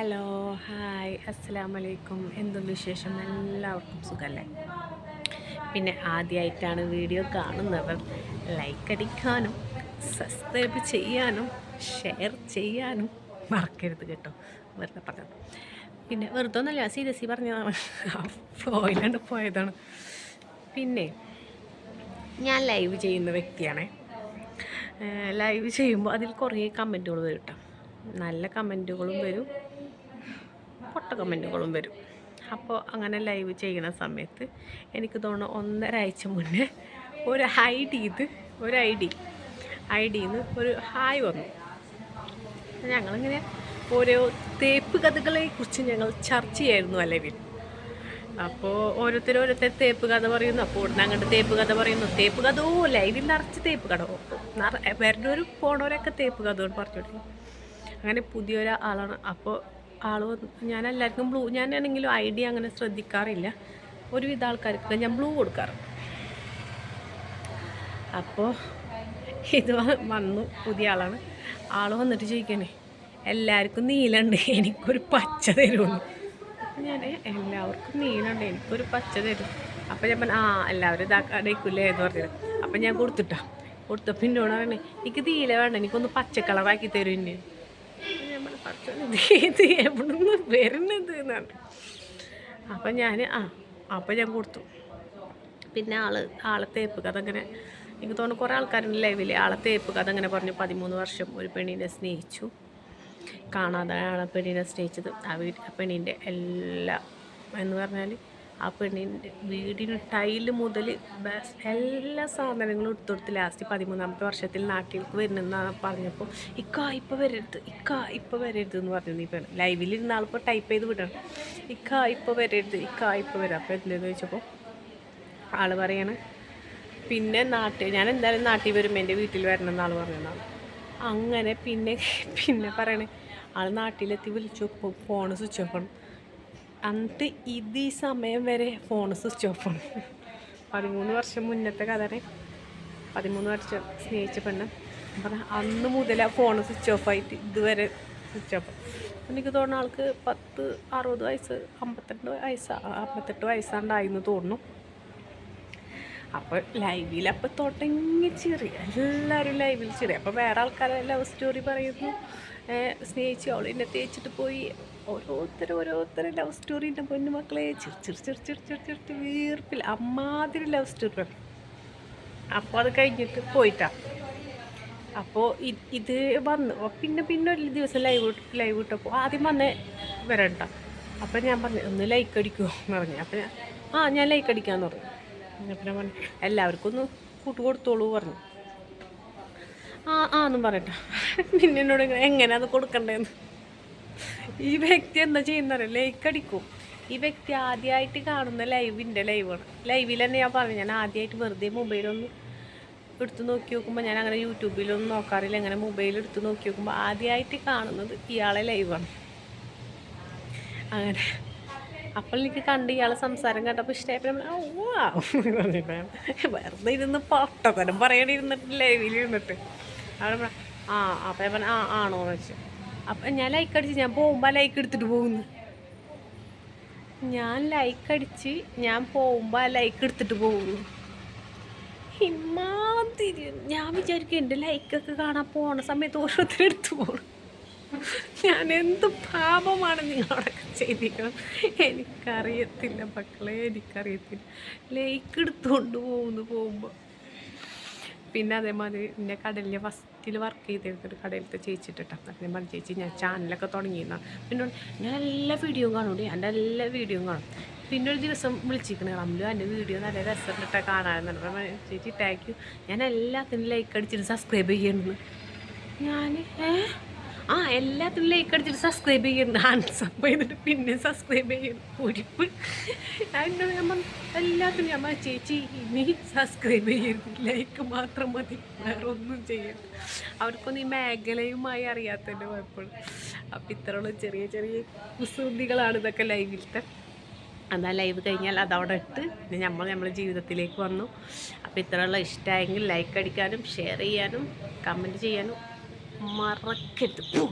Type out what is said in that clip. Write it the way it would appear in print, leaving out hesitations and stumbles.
Hello hi അസ്സലാമലൈക്കും. എന്തുണ്ട് വിശേഷം? എല്ലാവർക്കും സുഖമല്ലേ? പിന്നെ ആദ്യമായിട്ടാണ് വീഡിയോ കാണുന്നവർ ലൈക്ക് അടിക്കാനും സബ്സ്ക്രൈബ് ചെയ്യാനും ഷെയർ ചെയ്യാനും മറക്കരുത് കേട്ടോ. വെറുതെ പറഞ്ഞത്. പിന്നെ വെറുതെ ഒന്നല്ല, സീരിയസ്ലി പറഞ്ഞതാണ്. ഫ്ലോയിലാണ്ട് പോയതാണ്. പിന്നെ ഞാൻ ലൈവ് ചെയ്യുന്ന വ്യക്തിയാണ്. ലൈവ് ചെയ്യുമ്പോൾ അതിൽ കുറേ കമൻറ്റുകൾ വരും കേട്ടോ. നല്ല കമൻറ്റുകളും വരും, പൊട്ട കമൻറ്റുകളും വരും. അപ്പോൾ അങ്ങനെ ലൈവ് ചെയ്യുന്ന സമയത്ത് എനിക്ക് തോന്നുന്നു 1.5 ആഴ്ച മുന്നേ ഒരു ഐ ഡിന്ന് ഒരു ഹായ് വന്നു. ഞങ്ങളിങ്ങനെ ഓരോ തേപ്പ് കഥകളെ കുറിച്ച് ഞങ്ങൾ ചർച്ച ചെയ്യായിരുന്നു ലൈവിൽ. അപ്പോൾ ഓരോരുത്തർ തേപ്പ് കഥ പറയുന്നു. അപ്പോൾ ഉടനെ അങ്ങോട്ട് തേപ്പ് കഥ പറയുന്നു. തേപ്പ് കഥ ലൈവിൽ നിറച്ച് തേപ്പ് കഥ, വരുന്നവരും പോണവരൊക്കെ തേപ്പ് കഥ പറഞ്ഞോളൂ. അങ്ങനെ പുതിയൊരാളാണ്. അപ്പോൾ ആൾ ഞാൻ എല്ലാവർക്കും ഞാനാണെങ്കിലും ഐ ഡി അങ്ങനെ ശ്രദ്ധിക്കാറില്ല. ഒരുവിധ ആൾക്കാർക്ക് ഞാൻ ബ്ലൂ കൊടുക്കാറുണ്ട്. അപ്പോൾ ഇത് വന്നു, പുതിയ ആളാണ്. ആൾ വന്നിട്ട് ചോദിക്കണേ, എല്ലാവർക്കും നീലമുണ്ട്, എനിക്കൊരു പച്ച തരുമെന്ന്. ഞാൻ എല്ലാവർക്കും നീലമുണ്ട്, എനിക്കൊരു പച്ച തരും. അപ്പോൾ ഞാൻ പറഞ്ഞു എല്ലാവരും ഇതാക്കാടേക്കില്ലേ എന്ന് പറഞ്ഞത്. അപ്പം ഞാൻ കൊടുത്തപ്പോൾ എന്നോട് പറയണേ, എനിക്ക് നീല വേണ്ട, എനിക്കൊന്ന് പച്ച കളറാക്കി തരും. ഇനി ഇത് എവിടെ നിന്ന് വരുന്നത് എന്നാണ്. അപ്പം ഞാൻ കൊടുത്തു. പിന്നെ ആളെ തേപ്പ് കഥ അങ്ങനെ എനിക്ക് തോന്നുന്നു കുറേ ആൾക്കാരുണ്ട് ലൈവിൽ. ആളെ തേപ്പ് കഥ അങ്ങനെ പറഞ്ഞു. 13 വർഷം ഒരു പെണ്ണിനെ സ്നേഹിച്ചു, കാണാതെ ആളെ പെണ്ണിനെ സ്നേഹിച്ചത്. ആ പെണ്ണിൻ്റെ എന്ന് പറഞ്ഞാൽ ആ പെണ്ണിൻ്റെ വീടിന് ടൈല് മുതൽ എല്ലാ സാധനങ്ങളും എടുത്തെടുത്ത് ലാസ്റ്റ് 13ാമത്തെ വർഷത്തിൽ നാട്ടിലേക്ക് വരുന്നെന്നാണ് പറഞ്ഞപ്പോൾ ഇപ്പോൾ വരരുത് എന്ന് പറഞ്ഞു. നീ പെണ്ണ് ലൈവിലിരുന്ന ആളിപ്പോൾ ടൈപ്പ് ചെയ്ത് വിടണം, ഇപ്പോൾ വരരുത്, ഇപ്പോൾ വരാം. അപ്പോൾ എന്തെന്ന് ചോദിച്ചപ്പോൾ ആൾ പറയാണ്, പിന്നെ ഞാൻ എന്തായാലും നാട്ടിൽ വരുമ്പോൾ എൻ്റെ വീട്ടിൽ വരണം എന്നാൾ പറഞ്ഞതാണ്. അങ്ങനെ പിന്നെ പറയണേ, ആൾ നാട്ടിലെത്തി വിളിച്ചു നോക്കുമ്പോൾ ഫോൺ സ്വിച്ച് ഓഫ് ആണ്. എന്നിട്ട് ഈ സമയം വരെ ഫോൺ സ്വിച്ച് ഓഫ് ആണ്. 13 വർഷം മുന്നത്തെ കഥനെ, 13 വർഷം സ്നേഹിച്ച പെണ്ണ് പറഞ്ഞാൽ അന്ന് മുതൽ ആ ഫോൺ സ്വിച്ച് ഓഫ് ആയിട്ട് ഇതുവരെ സ്വിച്ച് ഓഫ്. എനിക്ക് തോന്നുന്നു ആൾക്ക് 60 വയസ്സ് 58 വയസ്സാണ്ടായിരുന്നു തോന്നുന്നു. അപ്പോൾ ലൈവിലപ്പോൾ തുടങ്ങി ചെറിയ എല്ലാവരും ലൈവിൽ ചെറിയ. അപ്പോൾ വേറെ ആൾക്കാരെ ലവ് സ്റ്റോറി പറയുന്നു, സ്നേഹിച്ചു അവൾ എന്നെ തേച്ചിട്ട് പോയി. ഓരോരുത്തരെ ലവ് സ്റ്റോറീൻ്റെ പൊന്നു മക്കളെ ചിരിച്ചിട്ട് വീർപ്പില്ല അമ്മാതിരി ലവ് സ്റ്റോറി. അപ്പോൾ അത് കഴിഞ്ഞിട്ട് പോയിട്ടാ. അപ്പോൾ ഇത് വന്നു. പിന്നെ ഒരു ദിവസം ലൈവ് ഇട്ടപ്പോൾ ആദ്യം വന്ന് വരണ്ട. അപ്പോൾ ഞാൻ പറഞ്ഞു, ഒന്ന് ലൈക്ക് അടിക്കുമോ എന്ന് പറഞ്ഞു. അപ്പോൾ ഞാൻ ലൈക്ക് അടിക്കാമെന്ന് പറഞ്ഞു. പിന്നെ പറഞ്ഞു, എല്ലാവർക്കും ഒന്ന് കൊടുത്തോളൂ പറഞ്ഞു. എന്നും പറയട്ടെ. പിന്നെ എന്നോട് എങ്ങനെ അത് കൊടുക്കണ്ടേന്ന്. ഈ വ്യക്തി എന്താ ചെയ്യുന്നറിയാം, ലൈക്ക് അടിക്കും. ഈ വ്യക്തി ആദ്യമായിട്ട് കാണുന്ന ലൈവാണ്. ലൈവിൽ തന്നെ ഞാൻ പറഞ്ഞു, ഞാൻ ആദ്യമായിട്ട് വെറുതെ മൊബൈലൊന്ന് എടുത്ത് നോക്കി നോക്കുമ്പോൾ, ഞാൻ അങ്ങനെ യൂട്യൂബിലൊന്നും നോക്കാറില്ല, അങ്ങനെ മൊബൈൽ എടുത്ത് നോക്കി നോക്കുമ്പോൾ ആദ്യമായിട്ട് കാണുന്നത് ഇയാളെ ലൈവാണ്. അങ്ങനെ അപ്പോൾ എനിക്ക് കണ്ട് ഇയാളെ സംസാരം കേട്ടപ്പോൾ ഇഷ്ടമായപ്പോൾ വെറുതെ ഇരുന്ന് പൊട്ടത്തരം പറയണിരുന്നിട്ട് ലൈവിലിരുന്നിട്ട് അവിടെ അപ്പോൾ ഞാൻ പറഞ്ഞു ആണോ എന്ന് വെച്ചു. അപ്പം ഞാൻ ലൈക്ക് അടിച്ച് ഞാൻ പോകുമ്പോൾ ലൈക്ക് എടുത്തിട്ട് പോകുന്നു. ഞാൻ പോകുമ്പോൾ ലൈക്ക് എടുത്തിട്ട് പോകുന്നു. ഇമാതിരി ഞാൻ വിചാരിക്കും എൻ്റെ ലൈക്കൊക്കെ കാണാൻ പോണ സമയത്ത് ഓരോരുത്തരെടുത്ത് പോകണം. ഞാൻ എന്ത് പാപമാണ് നിങ്ങളോടൊക്കെ ചെയ്തിരിക്കണം. എനിക്കറിയത്തില്ല മക്കളെ, എനിക്കറിയത്തില്ല. ലൈക്ക് എടുത്തുകൊണ്ട് പോകുമ്പോൾ. പിന്നെ അതേമാതിരി എൻ്റെ കടലിലെ ഫസ്റ്റിൽ വർക്ക് ചെയ്തിരുന്നൊരു കടയിലത്തെ ചേച്ചിട്ടിട്ടാ. ഞാൻ പറഞ്ഞു, ചേച്ചി ഞാൻ ചാനലൊക്കെ തുടങ്ങിയിരുന്നാണ്. പിന്നെ ഞാൻ എല്ലാ വീഡിയോയും കാണൂടെ, എൻ്റെ എല്ലാ വീഡിയോയും കാണും. പിന്നെ ഒരു ദിവസം വിളിച്ചിരിക്കണേ, റംലു എൻ്റെ വീഡിയോ നല്ല രസമിട്ടിട്ട് കാണാമെന്നാണ്. ചേച്ചി താങ്ക് യു, ഞാൻ എല്ലാത്തിനും ലൈക്ക് അടിച്ചിട്ട് സബ്സ്ക്രൈബ് ചെയ്യുന്നു. ഞാൻ എല്ലാത്തിനും ലൈക്ക് അടിച്ചിട്ട് സബ്സ്ക്രൈബ് ചെയ്യുന്നു. അൺസബ് ചെയ്തിട്ട് പിന്നെ സബ്സ്ക്രൈബ് ചെയ്യുന്നു. ഒരിപ്പ് ഞാൻ എല്ലാത്തിനും ഞാൻ ചേച്ചി ഇനി സബ്സ്ക്രൈബ് ചെയ്യുന്നു, ലൈക്ക് മാത്രം മതി, വേറെ ഒന്നും ചെയ്യരുത്. അവർക്കൊന്നും ഈ മേഖലയുമായി അറിയാത്തതിൻ്റെ കുഴപ്പമാണ്. അപ്പം ഇത്രയുള്ള ചെറിയ കുസൃതികളാണ് ഇതൊക്കെ ലൈവിലത്തെ. അതാ ലൈവ് കഴിഞ്ഞാൽ അതവിടെ ഇട്ട് പിന്നെ നമ്മളെ ജീവിതത്തിലേക്ക് വന്നു. അപ്പോൾ ഇത്രയുള്ള ഇഷ്ടമായെങ്കിൽ ലൈക്ക് അടിക്കാനും ഷെയർ ചെയ്യാനും കമൻറ്റ് ചെയ്യാനും മറക്കരുത്.